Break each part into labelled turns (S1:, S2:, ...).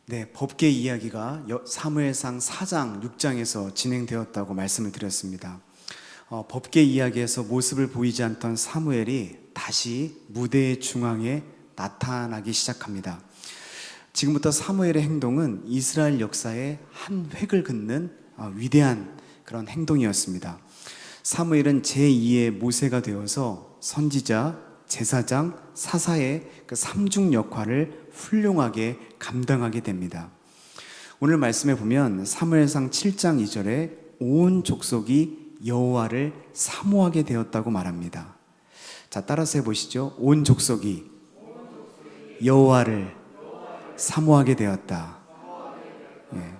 S1: 네, 법계 이야기가 사무엘상 4장, 6장에서 진행되었다고 말씀을 드렸습니다. 법계 이야기에서 모습을 보이지 않던 사무엘이 다시 무대의 중앙에 나타나기 시작합니다. 지금부터 사무엘의 행동은 이스라엘 역사의 한 획을 긋는 위대한 그런 행동이었습니다. 사무엘은 제2의 모세가 되어서 선지자, 제사장, 사사의 그 삼중 역할을 훌륭하게 감당하게 됩니다. 오늘 말씀에 보면 사무엘상 7장 2절에 온 족속이 여호와를 사모하게 되었다고 말합니다. 자, 따라서 해보시죠. 온 족속이 여호와를 사모하게 되었다. 예.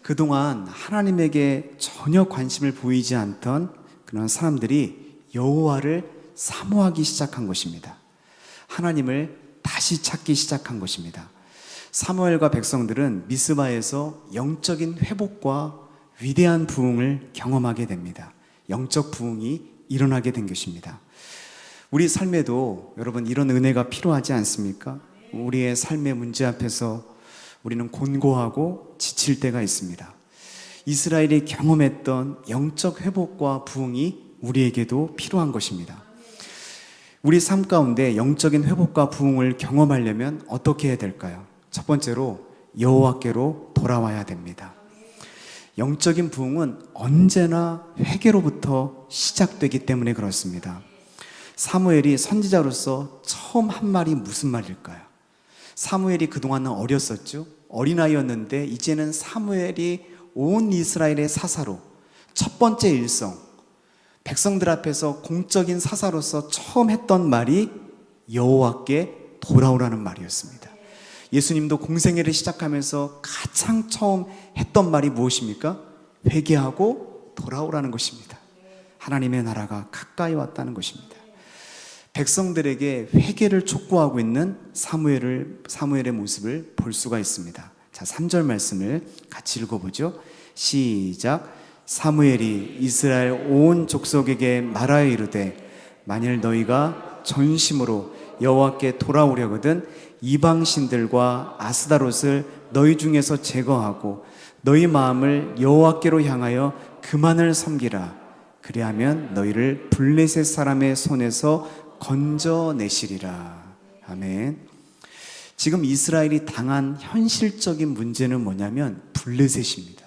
S1: 그동안 하나님에게 전혀 관심을 보이지 않던 그런 사람들이 여호와를 사모하기 시작한 것입니다. 하나님을 다시 찾기 시작한 것입니다. 사무엘과 백성들은 미스바에서 영적인 회복과 위대한 부흥을 경험하게 됩니다. 영적 부흥이 일어나게 된 것입니다. 우리 삶에도 여러분 이런 은혜가 필요하지 않습니까? 우리의 삶의 문제 앞에서 우리는 곤고하고 지칠 때가 있습니다. 이스라엘이 경험했던 영적 회복과 부흥이 우리에게도 필요한 것입니다. 우리 삶 가운데 영적인 회복과 부흥을 경험하려면 어떻게 해야 될까요? 첫 번째로 여호와께로 돌아와야 됩니다. 영적인 부흥은 언제나 회개로부터 시작되기 때문에 그렇습니다. 사무엘이 선지자로서 처음 한 말이 무슨 말일까요? 사무엘이 그동안은 어렸었죠. 어린아이였는데 이제는 사무엘이 온 이스라엘의 사사로 첫 번째 일성, 백성들 앞에서 공적인 사사로서 처음 했던 말이 여호와께 돌아오라는 말이었습니다. 예수님도 공생애를 시작하면서 가장 처음 했던 말이 무엇입니까? 회개하고 돌아오라는 것입니다. 하나님의 나라가 가까이 왔다는 것입니다. 백성들에게 회개를 촉구하고 있는 사무엘의 모습을 볼 수가 있습니다. 자, 3절 말씀을 같이 읽어보죠. 시작. 사무엘이 이스라엘 온 족속에게 말하여 이르되 만일 너희가 전심으로 여호와께 돌아오려거든 이방신들과 아스다롯을 너희 중에서 제거하고 너희 마음을 여호와께로 향하여 그만을 섬기라. 그리하면 너희를 블레셋 사람의 손에서 건져내시리라. 아멘. 지금 이스라엘이 당한 현실적인 문제는 뭐냐면 블레셋입니다.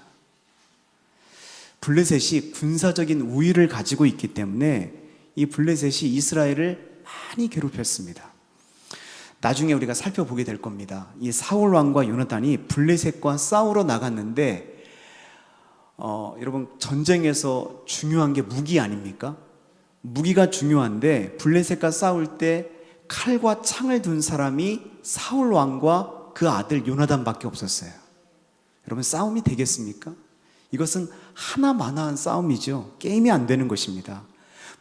S1: 블레셋이 군사적인 우위를 가지고 있기 때문에 이 블레셋이 이스라엘을 많이 괴롭혔습니다. 나중에 우리가 살펴보게 될 겁니다. 이 사울 왕과 요나단이 블레셋과 싸우러 나갔는데 여러분 전쟁에서 중요한 게 무기 아닙니까? 무기가 중요한데 블레셋과 싸울 때 칼과 창을 둔 사람이 사울 왕과 그 아들 요나단밖에 없었어요. 여러분 싸움이 되겠습니까? 이것은 하나마나한 싸움이죠. 게임이 안 되는 것입니다.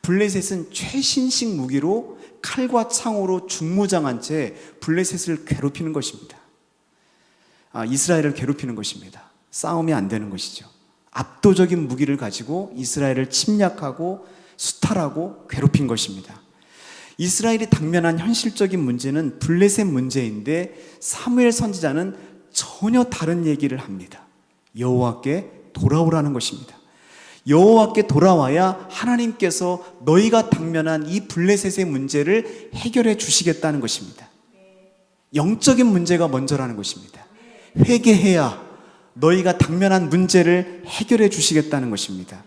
S1: 블레셋은 최신식 무기로 칼과 창으로 중무장한 채 블레셋을 괴롭히는 것입니다. 이스라엘을 괴롭히는 것입니다. 싸움이 안 되는 것이죠. 압도적인 무기를 가지고 이스라엘을 침략하고 수탈하고 괴롭힌 것입니다. 이스라엘이 당면한 현실적인 문제는 블레셋 문제인데 사무엘 선지자는 전혀 다른 얘기를 합니다. 여호와께 돌아오라는 것입니다. 여호와께 돌아와야 하나님께서 너희가 당면한 이 블레셋의 문제를 해결해 주시겠다는 것입니다. 영적인 문제가 먼저라는 것입니다. 회개해야 너희가 당면한 문제를 해결해 주시겠다는 것입니다.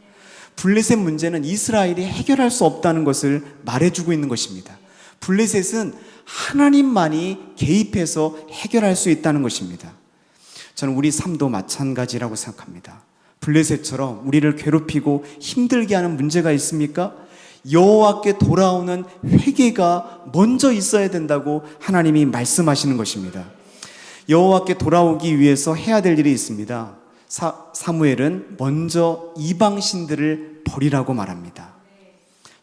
S1: 블레셋 문제는 이스라엘이 해결할 수 없다는 것을 말해주고 있는 것입니다. 블레셋은 하나님만이 개입해서 해결할 수 있다는 것입니다. 저는 우리 삶도 마찬가지라고 생각합니다. 블레셋처럼 우리를 괴롭히고 힘들게 하는 문제가 있습니까? 여호와께 돌아오는 회개가 먼저 있어야 된다고 하나님이 말씀하시는 것입니다. 여호와께 돌아오기 위해서 해야 될 일이 있습니다. 사무엘은 먼저 이방신들을 버리라고 말합니다.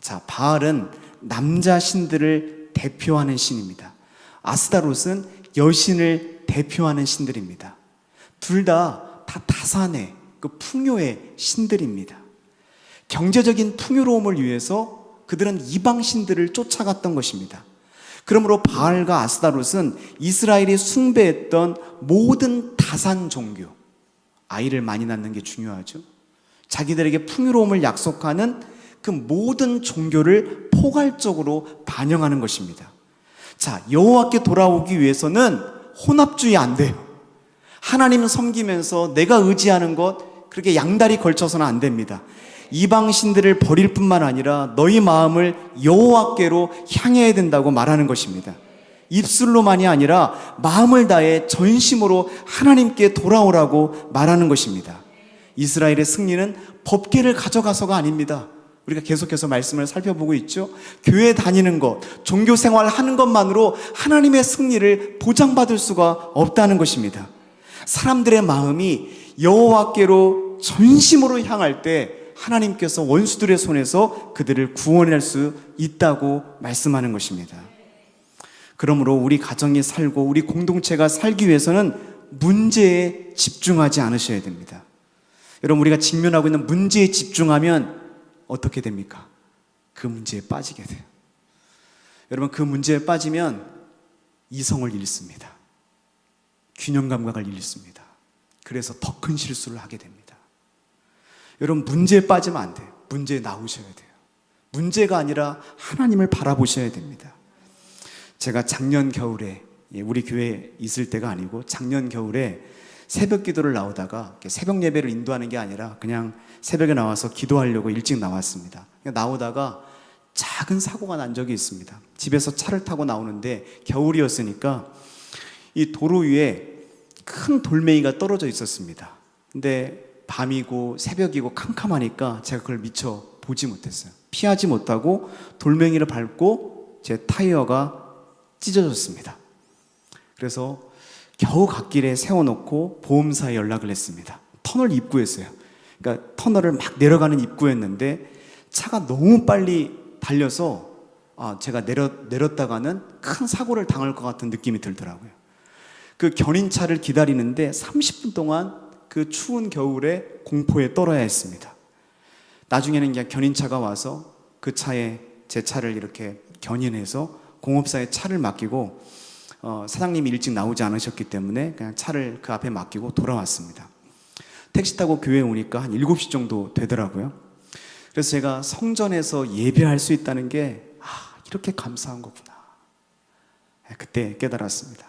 S1: 자, 바알은 남자 신들을 대표하는 신입니다. 아스다롯은 여신을 대표하는 신들입니다. 둘 다 다산의 그 풍요의 신들입니다. 경제적인 풍요로움을 위해서 그들은 이방 신들을 쫓아갔던 것입니다. 그러므로 바알과 아스타롯은 이스라엘이 숭배했던 모든 다산 종교, 아이를 많이 낳는 게 중요하죠. 자기들에게 풍요로움을 약속하는 그 모든 종교를 포괄적으로 반영하는 것입니다. 자, 여호와께 돌아오기 위해서는 혼합주의 안 돼요. 하나님 섬기면서 내가 의지하는 것 그렇게 양다리 걸쳐서는 안 됩니다. 이방신들을 버릴 뿐만 아니라 너희 마음을 여호와께로 향해야 된다고 말하는 것입니다. 입술로만이 아니라 마음을 다해 전심으로 하나님께 돌아오라고 말하는 것입니다. 이스라엘의 승리는 법궤를 가져가서가 아닙니다. 우리가 계속해서 말씀을 살펴보고 있죠. 교회 다니는 것, 종교 생활 하는 것만으로 하나님의 승리를 보장받을 수가 없다는 것입니다. 사람들의 마음이 여호와께로 전심으로 향할 때 하나님께서 원수들의 손에서 그들을 구원할 수 있다고 말씀하는 것입니다. 그러므로 우리 가정이 살고 우리 공동체가 살기 위해서는 문제에 집중하지 않으셔야 됩니다. 여러분, 우리가 직면하고 있는 문제에 집중하면 어떻게 됩니까? 그 문제에 빠지게 돼요. 여러분, 그 문제에 빠지면 이성을 잃습니다. 균형 감각을 잃습니다. 그래서 더 큰 실수를 하게 됩니다. 여러분, 문제에 빠지면 안 돼요. 문제에 나오셔야 돼요. 문제가 아니라 하나님을 바라보셔야 됩니다. 제가 작년 겨울에, 우리 교회에 있을 때가 아니고 작년 겨울에 새벽 기도를 나오다가 새벽 예배를 인도하는 게 아니라 그냥 새벽에 나와서 기도하려고 일찍 나왔습니다. 나오다가 작은 사고가 난 적이 있습니다. 집에서 차를 타고 나오는데 겨울이었으니까 이 도로 위에 큰 돌멩이가 떨어져 있었습니다. 근데 밤이고 새벽이고 캄캄하니까 제가 그걸 미처 보지 못했어요. 피하지 못하고 돌멩이를 밟고 제 타이어가 찢어졌습니다. 그래서 겨우 갓길에 세워놓고 보험사에 연락을 했습니다. 터널 입구였어요. 그러니까 터널을 막 내려가는 입구였는데 차가 너무 빨리 달려서 제가 내렸다가는 큰 사고를 당할 것 같은 느낌이 들더라고요. 그 견인차를 기다리는데 30분 동안 그 추운 겨울에 공포에 떨어야 했습니다. 나중에는 그냥 견인차가 와서 그 차에 제 차를 이렇게 견인해서 공업사에 차를 맡기고 사장님이 일찍 나오지 않으셨기 때문에 그냥 차를 그 앞에 맡기고 돌아왔습니다. 택시 타고 교회에 오니까 한 7시 정도 되더라고요. 그래서 제가 성전에서 예배할 수 있다는 게 이렇게 감사한 거구나. 그때 깨달았습니다.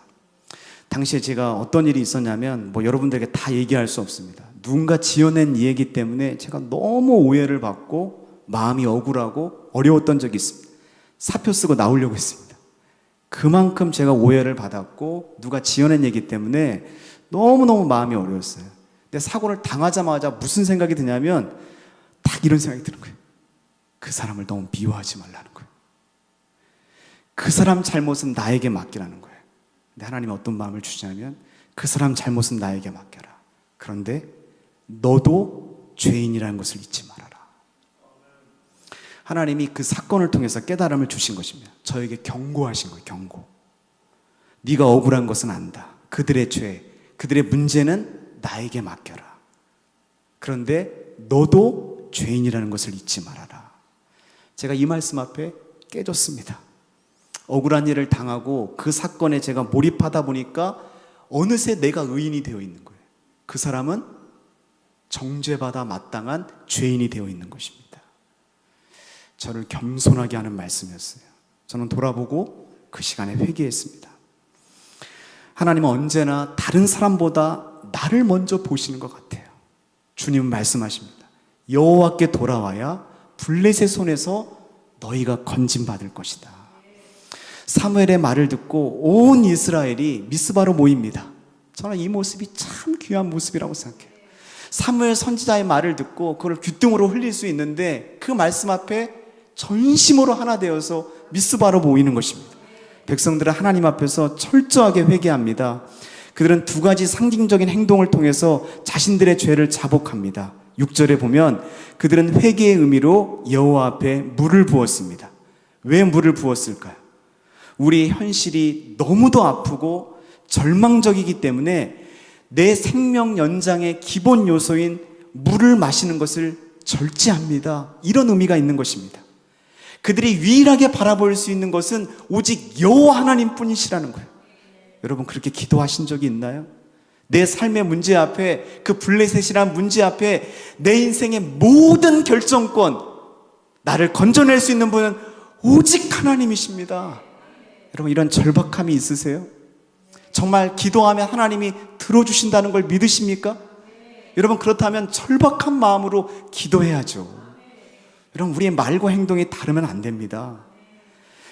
S1: 당시에 제가 어떤 일이 있었냐면 여러분들에게 다 얘기할 수 없습니다. 누군가 지어낸 얘기 때문에 제가 너무 오해를 받고 마음이 억울하고 어려웠던 적이 있습니다. 사표 쓰고 나오려고 했습니다. 그만큼 제가 오해를 받았고 누가 지어낸 얘기 때문에 너무너무 마음이 어려웠어요. 근데 사고를 당하자마자 무슨 생각이 드냐면 딱 이런 생각이 드는 거예요. 그 사람을 너무 미워하지 말라는 거예요. 그 사람 잘못은 나에게 맡기라는 거예요. 근데 하나님이 어떤 마음을 주시냐면 그 사람 잘못은 나에게 맡겨라. 그런데 너도 죄인이라는 것을 잊지 말아라. 하나님이 그 사건을 통해서 깨달음을 주신 것입니다. 저에게 경고하신 거예요. 경고. 네가 억울한 것은 안다. 그들의 죄, 그들의 문제는 나에게 맡겨라. 그런데 너도 죄인이라는 것을 잊지 말아라. 제가 이 말씀 앞에 깨졌습니다. 억울한 일을 당하고 그 사건에 제가 몰입하다 보니까 어느새 내가 의인이 되어 있는 거예요. 그 사람은 정죄받아 마땅한 죄인이 되어 있는 것입니다. 저를 겸손하게 하는 말씀이었어요. 저는 돌아보고 그 시간에 회개했습니다. 하나님은 언제나 다른 사람보다 나를 먼저 보시는 것 같아요. 주님은 말씀하십니다. 여호와께 돌아와야 블레셋의 손에서 너희가 건짐받을 것이다. 사무엘의 말을 듣고 온 이스라엘이 미스바로 모입니다. 저는 이 모습이 참 귀한 모습이라고 생각해요. 사무엘 선지자의 말을 듣고 그걸 귀등으로 흘릴 수 있는데 그 말씀 앞에 전심으로 하나 되어서 미스바로 모이는 것입니다. 백성들은 하나님 앞에서 철저하게 회개합니다. 그들은 두 가지 상징적인 행동을 통해서 자신들의 죄를 자복합니다. 6절에 보면 그들은 회개의 의미로 여호와 앞에 물을 부었습니다. 왜 물을 부었을까요? 우리 현실이 너무도 아프고 절망적이기 때문에 내 생명 연장의 기본 요소인 물을 마시는 것을 절제합니다. 이런 의미가 있는 것입니다. 그들이 유일하게 바라볼 수 있는 것은 오직 여호와 하나님 뿐이시라는 거예요. 여러분 그렇게 기도하신 적이 있나요? 내 삶의 문제 앞에, 그 블레셋이란 문제 앞에 내 인생의 모든 결정권, 나를 건져낼 수 있는 분은 오직 하나님이십니다. 여러분 이런 절박함이 있으세요? 정말 기도하면 하나님이 들어주신다는 걸 믿으십니까? 여러분 그렇다면 절박한 마음으로 기도해야죠. 여러분 우리의 말과 행동이 다르면 안 됩니다.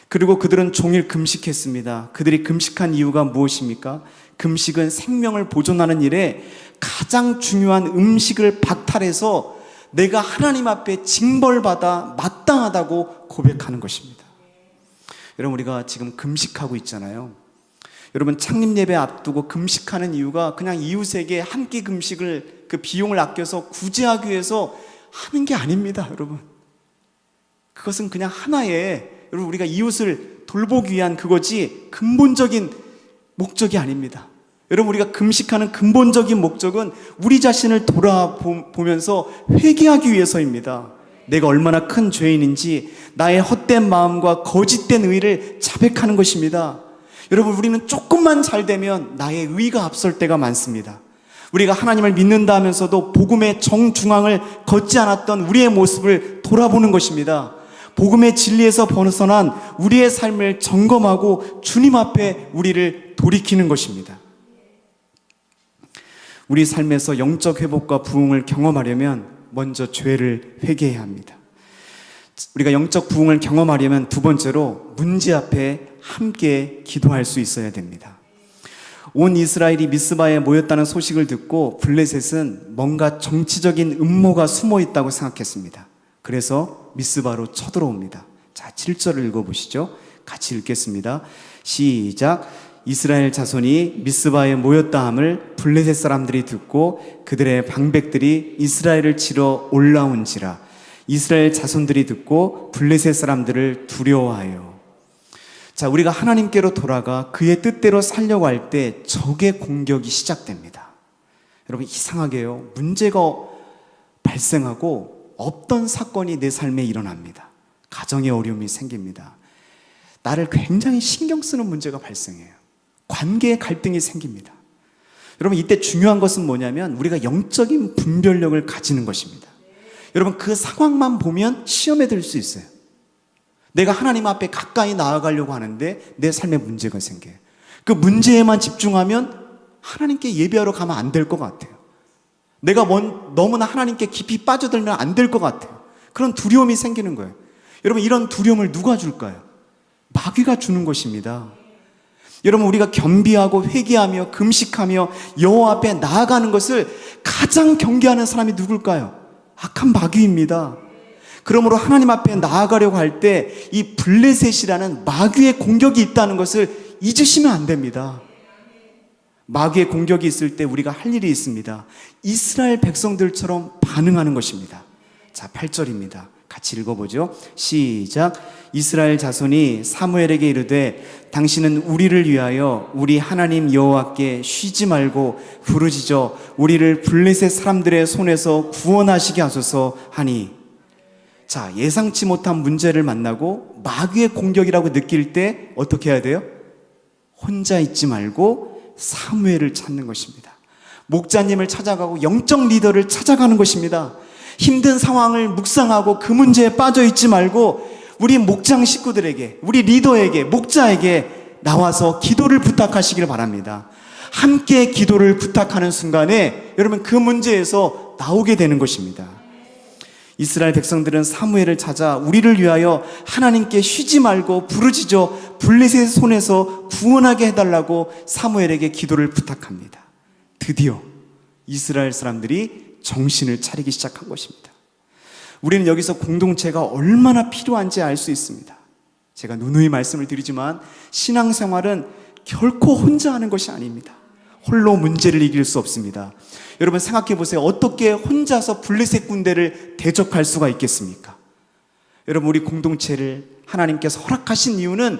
S1: 그리고 그들은 종일 금식했습니다. 그들이 금식한 이유가 무엇입니까? 금식은 생명을 보존하는 일에 가장 중요한 음식을 박탈해서 내가 하나님 앞에 징벌받아 마땅하다고 고백하는 것입니다. 여러분 우리가 지금 금식하고 있잖아요. 여러분 창립 예배 앞두고 금식하는 이유가 그냥 이웃에게 한 끼 금식을 그 비용을 아껴서 구제하기 위해서 하는 게 아닙니다. 여러분 그것은 그냥 하나의, 여러분 우리가 이웃을 돌보기 위한 그거지 근본적인 목적이 아닙니다. 여러분 우리가 금식하는 근본적인 목적은 우리 자신을 돌아보면서 회개하기 위해서입니다. 내가 얼마나 큰 죄인인지 나의 헛된 마음과 거짓된 의를 자백하는 것입니다. 여러분 우리는 조금만 잘 되면 나의 의가 앞설 때가 많습니다. 우리가 하나님을 믿는다 하면서도 복음의 정중앙을 걷지 않았던 우리의 모습을 돌아보는 것입니다. 복음의 진리에서 벗어난 우리의 삶을 점검하고 주님 앞에 우리를 돌이키는 것입니다. 우리 삶에서 영적 회복과 부흥을 경험하려면 먼저 죄를 회개해야 합니다. 우리가 영적 부흥을 경험하려면 두 번째로 문제 앞에 함께 기도할 수 있어야 됩니다. 온 이스라엘이 미스바에 모였다는 소식을 듣고 블레셋은 뭔가 정치적인 음모가 숨어 있다고 생각했습니다. 그래서 미스바로 쳐들어옵니다. 자, 7절을 읽어보시죠. 같이 읽겠습니다. 시작. 이스라엘 자손이 미스바에 모였다 함을 블레셋 사람들이 듣고 그들의 방백들이 이스라엘을 치러 올라온지라. 이스라엘 자손들이 듣고 블레셋 사람들을 두려워하여. 자, 우리가 하나님께로 돌아가 그의 뜻대로 살려고 할 때 적의 공격이 시작됩니다. 여러분 이상하게요, 문제가 발생하고 없던 사건이 내 삶에 일어납니다. 가정의 어려움이 생깁니다. 나를 굉장히 신경 쓰는 문제가 발생해요. 관계의 갈등이 생깁니다. 여러분 이때 중요한 것은 뭐냐면 우리가 영적인 분별력을 가지는 것입니다. 여러분 그 상황만 보면 시험에 들 수 있어요. 내가 하나님 앞에 가까이 나아가려고 하는데 내 삶에 문제가 생겨요. 그 문제에만 집중하면 하나님께 예배하러 가면 안 될 것 같아요. 내가 너무나 하나님께 깊이 빠져들면 안 될 것 같아요. 그런 두려움이 생기는 거예요. 여러분 이런 두려움을 누가 줄까요? 마귀가 주는 것입니다. 여러분 우리가 겸비하고 회개하며 금식하며 여호와 앞에 나아가는 것을 가장 경계하는 사람이 누굴까요? 악한 마귀입니다. 그러므로 하나님 앞에 나아가려고 할 때 이 블레셋이라는 마귀의 공격이 있다는 것을 잊으시면 안 됩니다. 마귀의 공격이 있을 때 우리가 할 일이 있습니다. 이스라엘 백성들처럼 반응하는 것입니다. 자, 8절입니다. 같이 읽어보죠. 시작. 이스라엘 자손이 사무엘에게 이르되 당신은 우리를 위하여 우리 하나님 여호와께 쉬지 말고 부르짖어 우리를 블레셋 사람들의 손에서 구원하시게 하소서 하니. 자, 예상치 못한 문제를 만나고 마귀의 공격이라고 느낄 때 어떻게 해야 돼요? 혼자 있지 말고 사무엘을 찾는 것입니다. 목자님을 찾아가고 영적 리더를 찾아가는 것입니다. 힘든 상황을 묵상하고 그 문제에 빠져 있지 말고 우리 목장 식구들에게, 우리 리더에게, 목자에게 나와서 기도를 부탁하시길 바랍니다. 함께 기도를 부탁하는 순간에 여러분 그 문제에서 나오게 되는 것입니다. 이스라엘 백성들은 사무엘을 찾아 우리를 위하여 하나님께 쉬지 말고 부르짖어 블레셋의 손에서 구원하게 해달라고 사무엘에게 기도를 부탁합니다. 드디어 이스라엘 사람들이 정신을 차리기 시작한 것입니다. 우리는 여기서 공동체가 얼마나 필요한지 알 수 있습니다. 제가 누누이 말씀을 드리지만 신앙생활은 결코 혼자 하는 것이 아닙니다. 홀로 문제를 이길 수 없습니다. 여러분 생각해 보세요. 어떻게 혼자서 블레셋 군대를 대적할 수가 있겠습니까? 여러분 우리 공동체를 하나님께서 허락하신 이유는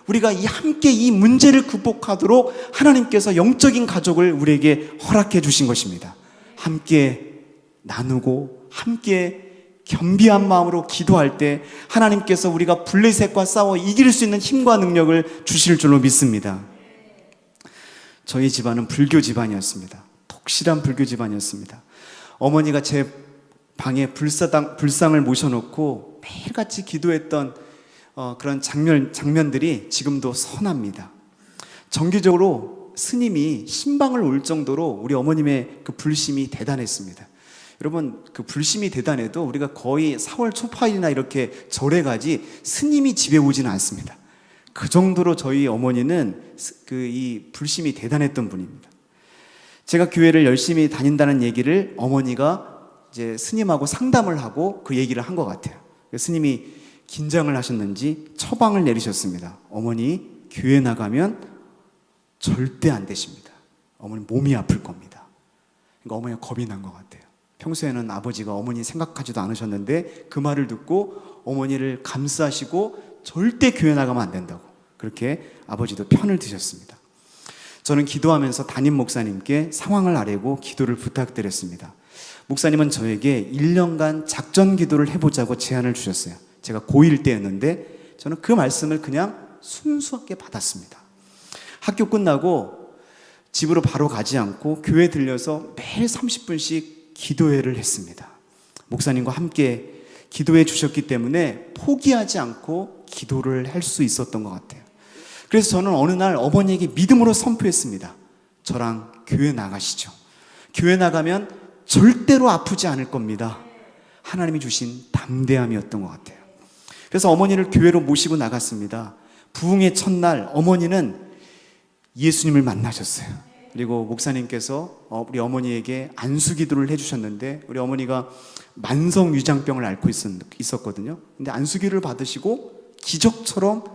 S1: 우리가 함께 이 문제를 극복하도록 하나님께서 영적인 가족을 우리에게 허락해 주신 것입니다. 함께 나누고 함께 겸비한 마음으로 기도할 때 하나님께서 우리가 블레셋과 싸워 이길 수 있는 힘과 능력을 주실 줄로 믿습니다. 저희 집안은 불교 집안이었습니다. 독실한 불교 집안이었습니다. 어머니가 제 방에 불상을 모셔놓고 매일같이 기도했던 그런 장면들이 지금도 선합니다. 정기적으로 스님이 신방을 올 정도로 우리 어머님의 그 불심이 대단했습니다. 여러분, 그 불심이 대단해도 우리가 거의 4월 초파일이나 이렇게 절에 가지 스님이 집에 오지는 않습니다. 그 정도로 저희 어머니는 이 불심이 대단했던 분입니다. 제가 교회를 열심히 다닌다는 얘기를 어머니가 이제 스님하고 상담을 하고 그 얘기를 한 것 같아요. 스님이 긴장을 하셨는지 처방을 내리셨습니다. 어머니, 교회 나가면 절대 안 되십니다. 어머니 몸이 아플 겁니다. 그러니까 어머니가 겁이 난 것 같아요. 평소에는 아버지가 어머니 생각하지도 않으셨는데 그 말을 듣고 어머니를 감싸시고 절대 교회 나가면 안 된다고 그렇게 아버지도 편을 드셨습니다. 저는 기도하면서 담임 목사님께 상황을 아뢰고 기도를 부탁드렸습니다. 목사님은 저에게 1년간 작전 기도를 해보자고 제안을 주셨어요. 제가 고1 때였는데 저는 그 말씀을 그냥 순수하게 받았습니다. 학교 끝나고 집으로 바로 가지 않고 교회 들려서 매일 30분씩 기도회를 했습니다. 목사님과 함께 기도해 주셨기 때문에 포기하지 않고 기도를 할 수 있었던 것 같아요. 그래서 저는 어느 날 어머니에게 믿음으로 선포했습니다. 저랑 교회 나가시죠. 교회 나가면 절대로 아프지 않을 겁니다. 하나님이 주신 담대함이었던 것 같아요. 그래서 어머니를 교회로 모시고 나갔습니다. 부흥의 첫날 어머니는 예수님을 만나셨어요. 그리고 목사님께서 우리 어머니에게 안수기도를 해주셨는데 우리 어머니가 만성위장병을 앓고 있었거든요. 근데 안수기를 받으시고 기적처럼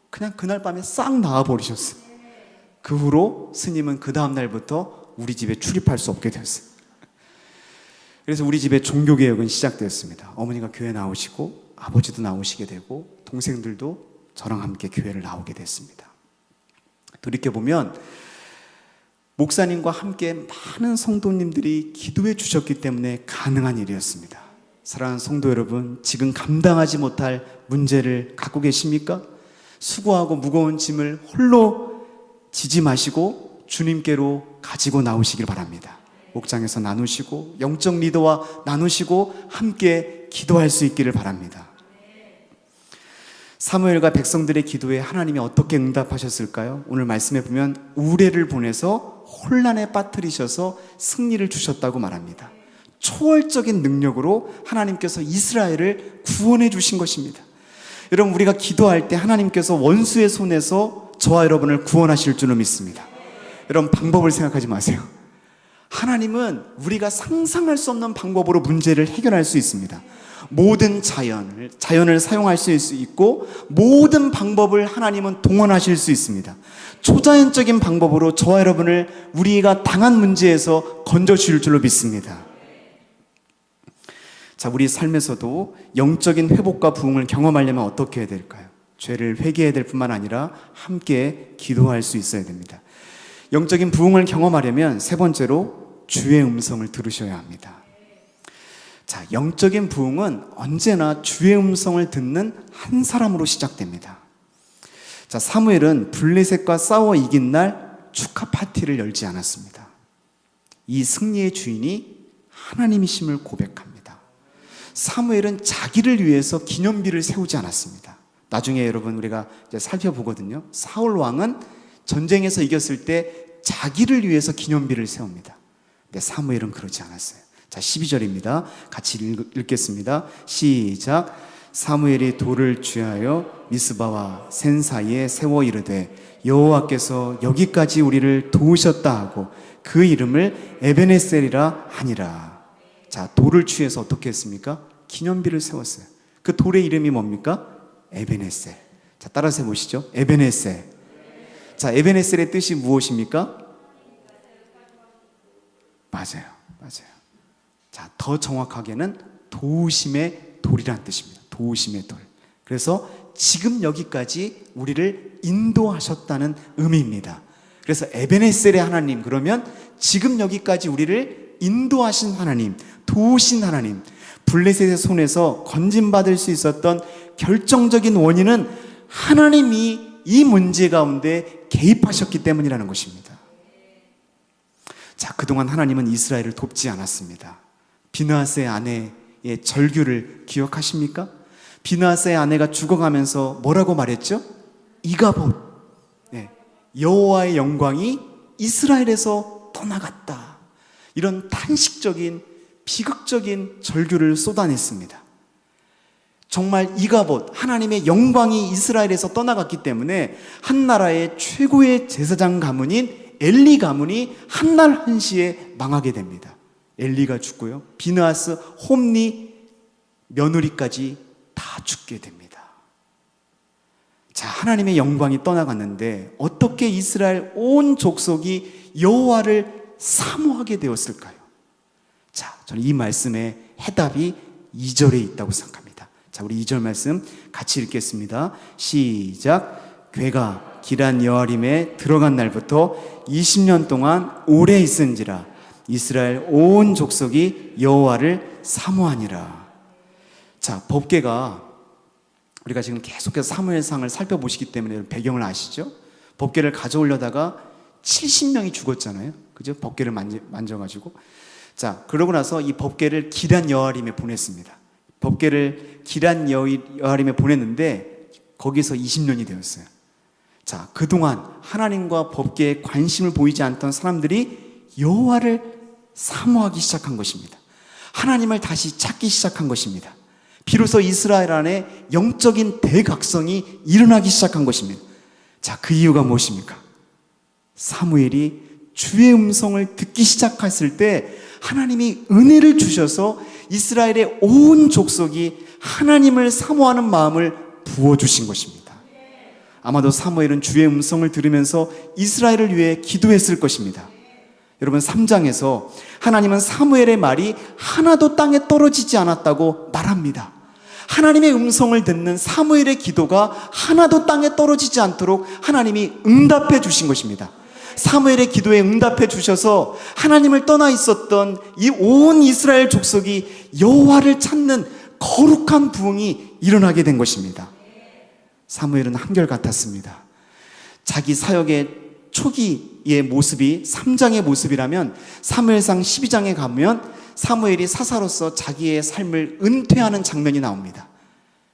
S1: 그냥 그날 밤에 싹 나아버리셨어요. 그 후로 스님은 그 다음 날부터 우리 집에 출입할 수 없게 되었어요. 그래서 우리 집에 종교개혁은 시작되었습니다. 어머니가 교회 나오시고 아버지도 나오시게 되고 동생들도 저랑 함께 교회를 나오게 됐습니다. 돌이켜보면 목사님과 함께 많은 성도님들이 기도해 주셨기 때문에 가능한 일이었습니다. 사랑하는 성도 여러분, 지금 감당하지 못할 문제를 갖고 계십니까? 수고하고 무거운 짐을 홀로 지지 마시고 주님께로 가지고 나오시길 바랍니다. 목장에서 나누시고 영적 리더와 나누시고 함께 기도할 수 있기를 바랍니다. 사무엘과 백성들의 기도에 하나님이 어떻게 응답하셨을까요? 오늘 말씀해 보면 우레를 보내서 혼란에 빠뜨리셔서 승리를 주셨다고 말합니다. 초월적인 능력으로 하나님께서 이스라엘을 구원해 주신 것입니다. 여러분, 우리가 기도할 때 하나님께서 원수의 손에서 저와 여러분을 구원하실 줄로 믿습니다. 여러분, 방법을 생각하지 마세요. 하나님은 우리가 상상할 수 없는 방법으로 문제를 해결할 수 있습니다. 모든 자연을 사용할 수 있고 모든 방법을 하나님은 동원하실 수 있습니다. 초자연적인 방법으로 저와 여러분을 우리가 당한 문제에서 건져주실 줄로 믿습니다. 자, 우리 삶에서도 영적인 회복과 부흥을 경험하려면 어떻게 해야 될까요? 죄를 회개해야 될 뿐만 아니라 함께 기도할 수 있어야 됩니다. 영적인 부흥을 경험하려면 세 번째로 주의 음성을 들으셔야 합니다. 자, 영적인 부흥은 언제나 주의 음성을 듣는 한 사람으로 시작됩니다. 자, 사무엘은 블레셋과 싸워 이긴 날 축하 파티를 열지 않았습니다. 이 승리의 주인이 하나님이심을 고백합니다. 사무엘은 자기를 위해서 기념비를 세우지 않았습니다. 나중에 여러분 우리가 이제 살펴보거든요. 사울 왕은 전쟁에서 이겼을 때 자기를 위해서 기념비를 세웁니다. 근데 사무엘은 그러지 않았어요. 자, 12절입니다. 같이 읽겠습니다. 시작. 사무엘이 돌을 취하여 미스바와 센 사이에 세워 이르되 여호와께서 여기까지 우리를 도우셨다 하고 그 이름을 에베네셀이라 하니라. 자, 돌을 취해서 어떻게 했습니까? 기념비를 세웠어요. 그 돌의 이름이 뭡니까? 에베네셀. 자, 따라서 해보시죠. 에베네셀. 자, 에베네셀의 뜻이 무엇입니까? 맞아요. 자, 더 정확하게는 도우심의 돌이라는 뜻입니다. 도우심의 돌. 그래서 지금 여기까지 우리를 인도하셨다는 의미입니다. 그래서 에베네셀의 하나님, 그러면 지금 여기까지 우리를 인도하신 하나님, 도우신 하나님, 블레셋의 손에서 건진받을 수 있었던 결정적인 원인은 하나님이 이 문제 가운데 개입하셨기 때문이라는 것입니다. 자, 그동안 하나님은 이스라엘을 돕지 않았습니다. 비느하스의 아내의 절규를 기억하십니까? 비느하스의 아내가 죽어가면서 뭐라고 말했죠? 이가봇, 여호와의 영광이 이스라엘에서 떠나갔다. 이런 탄식적인 비극적인 절규를 쏟아냈습니다. 정말 이가봇, 하나님의 영광이 이스라엘에서 떠나갔기 때문에 한 나라의 최고의 제사장 가문인 엘리 가문이 한날 한시에 망하게 됩니다. 엘리가 죽고요, 비느하스, 홈리, 며느리까지 다 죽게 됩니다. 자, 하나님의 영광이 떠나갔는데 어떻게 이스라엘 온 족속이 여호와를 사모하게 되었을까요? 자, 저는 이 말씀의 해답이 2절에 있다고 생각합니다. 자, 우리 2절 말씀 같이 읽겠습니다. 시작. 괴가 기란 여아림에 들어간 날부터 20년 동안 오래 있은지라 이스라엘 온 족속이 여호와를 사모하니라. 자, 법궤가, 우리가 지금 계속해서 사무엘상을 살펴보시기 때문에 배경을 아시죠? 법궤를 가져오려다가 70명이 죽었잖아요. 그죠? 법궤를 만져가지고. 자, 그러고 나서 이 법궤를 기란 여아림에 보냈습니다. 법궤를 기란 여아림에 보냈는데 거기서 20년이 되었어요. 자, 그동안 하나님과 법궤에 관심을 보이지 않던 사람들이 여호와를 사모하기 시작한 것입니다. 하나님을 다시 찾기 시작한 것입니다. 비로소 이스라엘 안에 영적인 대각성이 일어나기 시작한 것입니다. 자, 그 이유가 무엇입니까? 사무엘이 주의 음성을 듣기 시작했을 때 하나님이 은혜를 주셔서 이스라엘의 온 족속이 하나님을 사모하는 마음을 부어주신 것입니다. 아마도 사무엘은 주의 음성을 들으면서 이스라엘을 위해 기도했을 것입니다. 여러분, 3장에서 하나님은 사무엘의 말이 하나도 땅에 떨어지지 않았다고 말합니다. 하나님의 음성을 듣는 사무엘의 기도가 하나도 땅에 떨어지지 않도록 하나님이 응답해 주신 것입니다. 사무엘의 기도에 응답해 주셔서 하나님을 떠나 있었던 이 온 이스라엘 족속이 여호와를 찾는 거룩한 부흥이 일어나게 된 것입니다. 사무엘은 한결같았습니다. 자기 사역의 초기의 모습이 3장의 모습이라면 사무엘상 12장에 가면 사무엘이 사사로서 자기의 삶을 은퇴하는 장면이 나옵니다.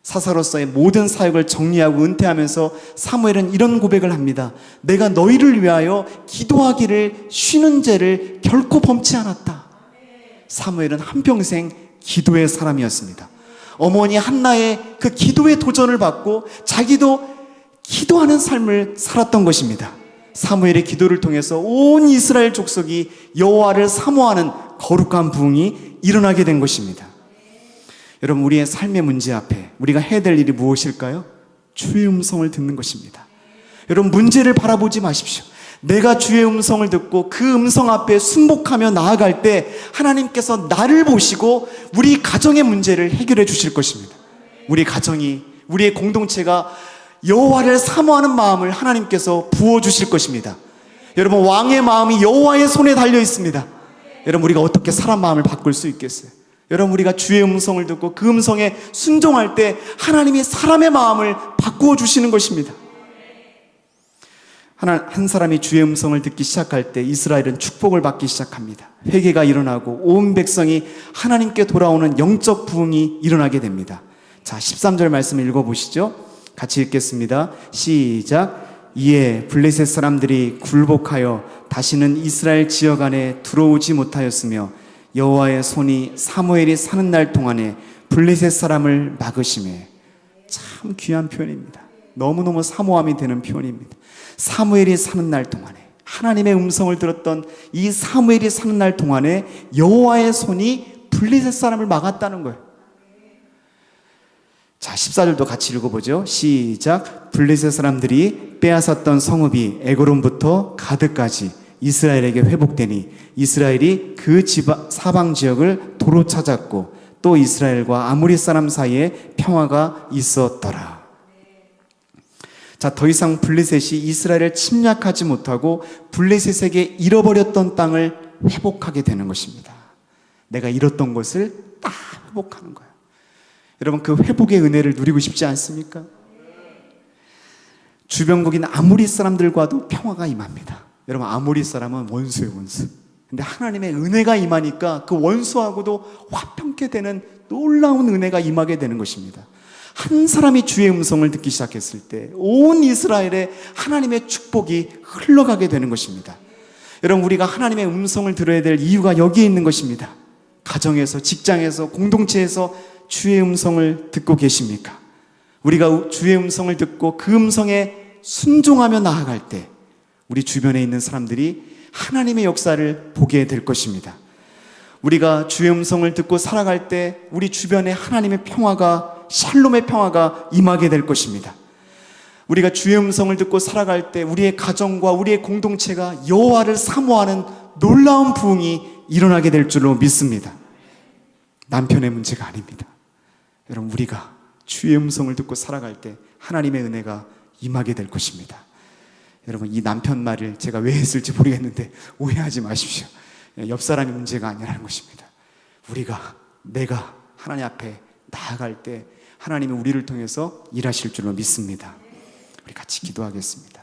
S1: 사사로서의 모든 사역을 정리하고 은퇴하면서 사무엘은 이런 고백을 합니다. 내가 너희를 위하여 기도하기를 쉬는 죄를 결코 범치 않았다. 사무엘은 한평생 기도의 사람이었습니다. 어머니 한나의 그 기도의 도전을 받고 자기도 기도하는 삶을 살았던 것입니다. 사무엘의 기도를 통해서 온 이스라엘 족속이 여호와를 사모하는 거룩한 부흥이 일어나게 된 것입니다. 여러분, 우리의 삶의 문제 앞에 우리가 해야 될 일이 무엇일까요? 주의 음성을 듣는 것입니다. 여러분, 문제를 바라보지 마십시오. 내가 주의 음성을 듣고 그 음성 앞에 순복하며 나아갈 때 하나님께서 나를 보시고 우리 가정의 문제를 해결해 주실 것입니다. 우리 가정이, 우리의 공동체가 여호와를 사모하는 마음을 하나님께서 부어주실 것입니다. 여러분, 왕의 마음이 여호와의 손에 달려 있습니다. 여러분, 우리가 어떻게 사람 마음을 바꿀 수 있겠어요? 여러분, 우리가 주의 음성을 듣고 그 음성에 순종할 때 하나님이 사람의 마음을 바꾸어 주시는 것입니다. 한 사람이 주의 음성을 듣기 시작할 때 이스라엘은 축복을 받기 시작합니다. 회개가 일어나고 온 백성이 하나님께 돌아오는 영적 부흥이 일어나게 됩니다. 자, 13절 말씀을 읽어보시죠. 같이 읽겠습니다. 시작. 이에 블레셋 사람들이 굴복하여 다시는 이스라엘 지역 안에 들어오지 못하였으며 여호와의 손이 사무엘이 사는 날 동안에 블레셋 사람을 막으시매. 참 귀한 표현입니다. 너무너무 사모함이 되는 표현입니다. 사무엘이 사는 날 동안에, 하나님의 음성을 들었던 이 사무엘이 사는 날 동안에 여호와의 손이 블레셋 사람을 막았다는 거예요. 자, 14절도 같이 읽어보죠. 시작. 블레셋 사람들이 빼앗았던 성읍이 에그론부터 가드까지 이스라엘에게 회복되니 이스라엘이 그 사방 지역을 도로 찾았고 또 이스라엘과 아모리 사람 사이에 평화가 있었더라. 자, 더 이상 블레셋이 이스라엘을 침략하지 못하고 블레셋에게 잃어버렸던 땅을 회복하게 되는 것입니다. 내가 잃었던 것을 딱 회복하는 거예요. 여러분, 그 회복의 은혜를 누리고 싶지 않습니까? 주변국인 아모리 사람들과도 평화가 임합니다. 여러분, 아모리 사람은 원수예요, 원수. 근데 하나님의 은혜가 임하니까 그 원수하고도 화평케 되는 놀라운 은혜가 임하게 되는 것입니다. 한 사람이 주의 음성을 듣기 시작했을 때 온 이스라엘에 하나님의 축복이 흘러가게 되는 것입니다. 여러분, 우리가 하나님의 음성을 들어야 될 이유가 여기에 있는 것입니다. 가정에서, 직장에서, 공동체에서 주의 음성을 듣고 계십니까? 우리가 주의 음성을 듣고 그 음성에 순종하며 나아갈 때 우리 주변에 있는 사람들이 하나님의 역사를 보게 될 것입니다. 우리가 주의 음성을 듣고 살아갈 때 우리 주변에 하나님의 평화가, 샬롬의 평화가 임하게 될 것입니다. 우리가 주의 음성을 듣고 살아갈 때 우리의 가정과 우리의 공동체가 여호와를 사모하는 놀라운 부흥이 일어나게 될 줄로 믿습니다. 남편의 문제가 아닙니다. 여러분, 우리가 주의 음성을 듣고 살아갈 때 하나님의 은혜가 임하게 될 것입니다. 여러분, 이 남편 말을 제가 왜 했을지 모르겠는데 오해하지 마십시오. 옆 사람의 문제가 아니라는 것입니다. 내가 하나님 앞에 나아갈 때 하나님이 우리를 통해서 일하실 줄로 믿습니다. 우리 같이 기도하겠습니다.